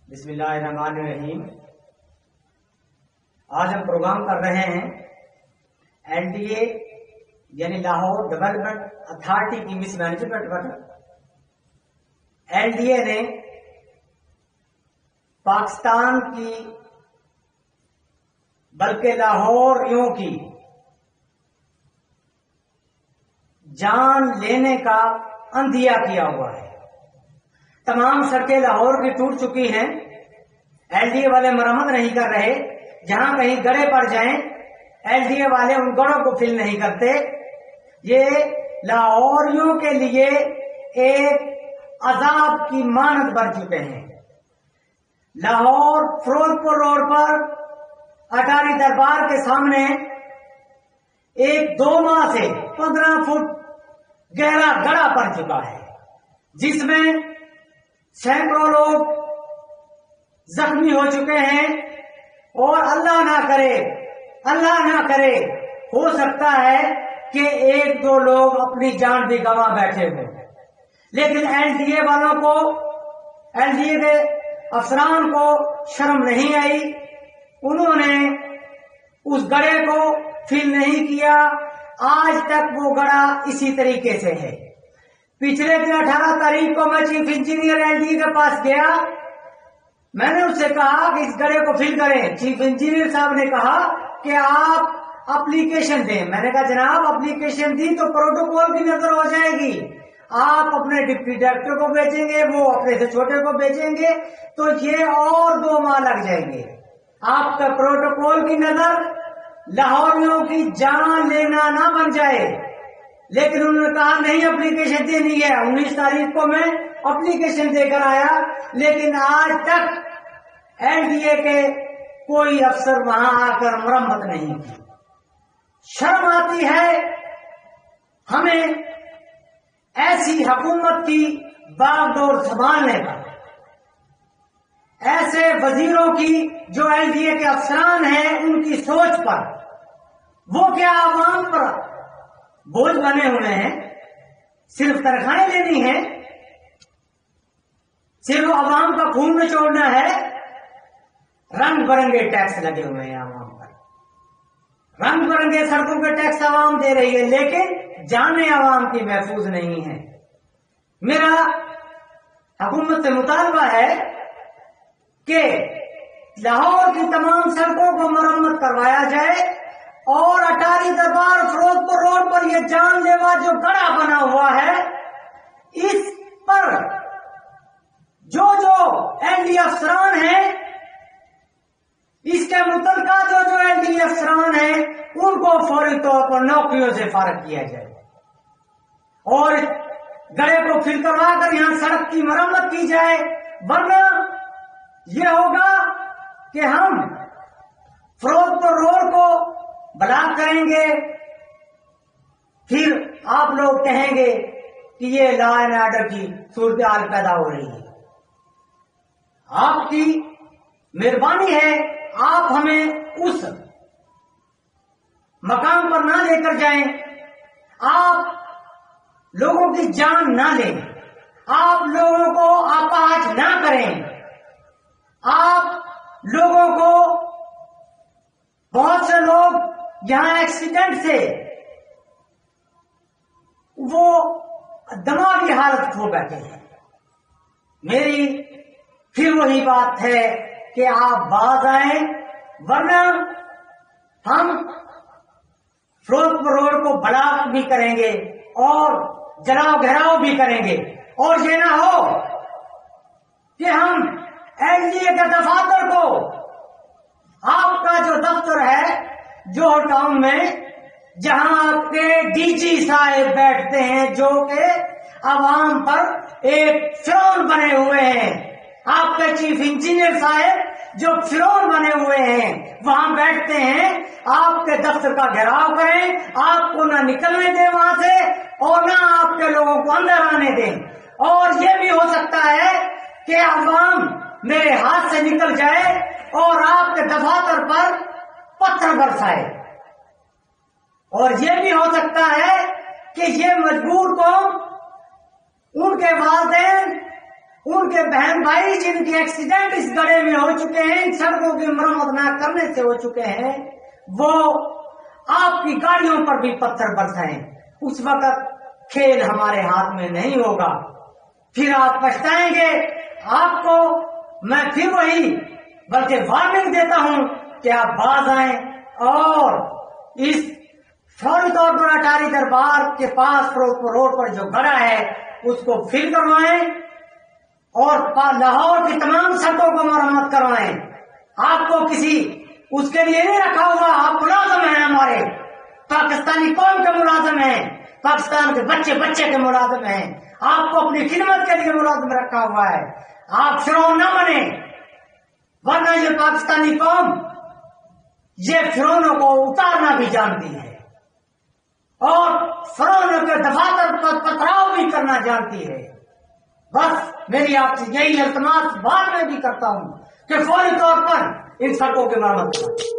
بسم اللہ الرحمن الرحیم۔ آج ہم پروگرام کر رہے ہیں LDA یعنی لاہور ڈیولپمنٹ اتھارٹی کی مس مینجمنٹ پر۔ LDA نے پاکستان کی بلکہ لاہوریوں کی جان لینے کا اندھیا کیا ہوا ہے۔ تمام سڑکیں لاہور کی ٹوٹ چکی ہیں، LDA والے مرمت نہیں کر رہے۔ جہاں کہیں گڑھے پڑ جائیں LDA والے ان گڑھوں کو فل نہیں کرتے۔ یہ لاہوریوں کے لیے ایک عذاب کی مانند بن چکے ہیں۔ لاہور فیروزپور روڈ پر اٹاری دربار کے سامنے ایک 2 ماہ سے 15 فٹ گہرا گڑھا پڑ چکا ہے، جس میں سینکڑوں لوگ زخمی ہو چکے ہیں، اور اللہ نہ کرے ہو سکتا ہے کہ 1-2 لوگ اپنی جان بھی گنوا بیٹھے ہوں۔ لیکن LDA والوں کو، LDA کے افسران کو شرم نہیں آئی، انہوں نے اس گڑھے کو فل نہیں کیا۔ آج تک وہ گڑھا اسی طریقے سے ہے۔ پچھلے دن 18 تاریخ کو میں چیف انجینئر LDA کے پاس گیا، میں نے اس سے کہا کہ اس گڑھے کو فل کریں۔ چیف انجینئر صاحب نے کہا کہ آپ اپلیکیشن دیں۔ میں نے کہا جناب اپلیکیشن دی تو پروٹوکول کی نظر ہو جائے گی، آپ اپنے ڈپٹی ڈائریکٹر کو بھیجیں گے، وہ اپنے سے چھوٹے کو بھیجیں گے، تو یہ اور 2 ماہ لگ جائیں گے۔ آپ کا پروٹوکول کی نظر لاہوریوں کی جان لینا نہ بن جائے۔ لیکن انہوں نے کہا نہیں اپلیکیشن دینی ہے۔ 19 تاریخ کو میں اپلیکیشن دے کر آیا، لیکن آج تک LDA کے کوئی افسر وہاں آ کر مرمت نہیں کی۔ شرم آتی ہے ہمیں ایسی حکومت کی باغ ڈور سنبھالنے کا، ایسے وزیروں کی جو LDA کے افسران ہیں ان کی سوچ پر۔ وہ کیا عوام پر بوجھ بنے ہوئے ہیں؟ صرف تنخواہیں لینی ہے، صرف عوام کا خون نچوڑنا ہے۔ رنگ برنگے ٹیکس لگے ہوئے ہیں عوام پر، رنگ برنگے سڑکوں کے ٹیکس عوام دے رہی ہے، لیکن جانیں عوام کی محفوظ نہیں ہے۔ میرا حکومت سے مطالبہ ہے کہ لاہور کی تمام سڑکوں کو مرمت کروایا جائے، اور اٹاری دربار فیروزپور روڈ پر یہ جان لیوا جو گڑھا بنا ہوا ہے، اس پر جو LDA افسران ہیں، اس کے متعلقہ جو LDA افسران ہیں، ان کو فوری طور پر نوکریوں سے فارغ کیا جائے، اور گڑھے کو فل کروا کر یہاں سڑک کی مرمت کی جائے۔ ورنہ یہ ہوگا کہ ہم فیروزپور روڈ کو بلاک کریں گے، پھر آپ لوگ کہیں گے کہ یہ لا اینڈ آرڈر کی صورتحال پیدا ہو رہی ہے۔ آپ کی مہربانی ہے، آپ ہمیں اس مقام پر نہ لے کر جائیں، آپ لوگوں کی جان نہ لیں، آپ لوگوں کو اپاہج نہ کریں، آپ لوگوں کو، بہت سے لوگ یہاں ایکسیڈنٹ سے وہ دماغی حالت کھو بیٹھے ہیں۔ میری پھر وہی بات ہے کہ آپ باز آئیں، ورنہ ہم فیروزپور روڈ کو بلاک بھی کریں گے اور جلاؤ گھیراؤ بھی کریں گے۔ اور یہ نہ ہو کہ ہم LDA کے دفاتر کو، آپ کا جو دفتر ہے جوہر ٹاؤن میں، جہاں آپ کے DG صاحب بیٹھتے ہیں جو کہ عوام پر ایک فرعون بنے ہوئے ہیں، آپ کے چیف انجینئر صاحب جو فرعون بنے ہوئے ہیں وہاں بیٹھتے ہیں، آپ کے دفتر کا گھیراؤ کریں، آپ کو نہ نکلنے دیں وہاں سے، اور نہ آپ کے لوگوں کو اندر آنے دیں۔ اور یہ بھی ہو سکتا ہے کہ عوام میرے ہاتھ سے نکل جائے اور آپ کے دفاتر پر پتھر برسائے، اور یہ بھی ہو سکتا ہے کہ یہ مجبور قوم، ان کے والدین، ان کے بہن بھائی جن کے ایکسیڈنٹ اس گڑھے میں ہو چکے ہیں، ان سڑکوں کی مرمت نہ کرنے سے ہو چکے ہیں، وہ آپ کی گاڑیوں پر بھی پتھر برسائیں، اس وقت کھیل ہمارے ہاتھ میں نہیں ہوگا، پھر آپ پچھتائیں گے۔ آپ کو میں پھر وہی بلکہ وارننگ دیتا ہوں کہ آپ باز آئیں اور اس فوری طور پر اٹاری دربار کے پاس روڈ پر جو گڑھا ہے اس کو فل کروائیں اور لاہور کی تمام سڑکوں کو مرمت کروائیں۔ آپ کو کسی اس کے لیے نہیں رکھا ہوا، آپ ملازم ہیں، ہمارے پاکستانی قوم کے ملازم ہیں، پاکستان کے بچے بچے کے ملازم ہیں، آپ کو اپنی خدمت کے لیے ملازم رکھا ہوا ہے۔ آپ فرعون نہ بنیں، ورنہ یہ پاکستانی قوم یہ فرعونوں کو اتارنا بھی جانتی ہے اور فرعونوں کے دفاتر پر پتھراؤ بھی کرنا جانتی ہے۔ بس میری آپ سے یہی التماس بعد میں بھی کرتا ہوں کہ فوری طور پر ان سڑکوں کی مرمت کریں۔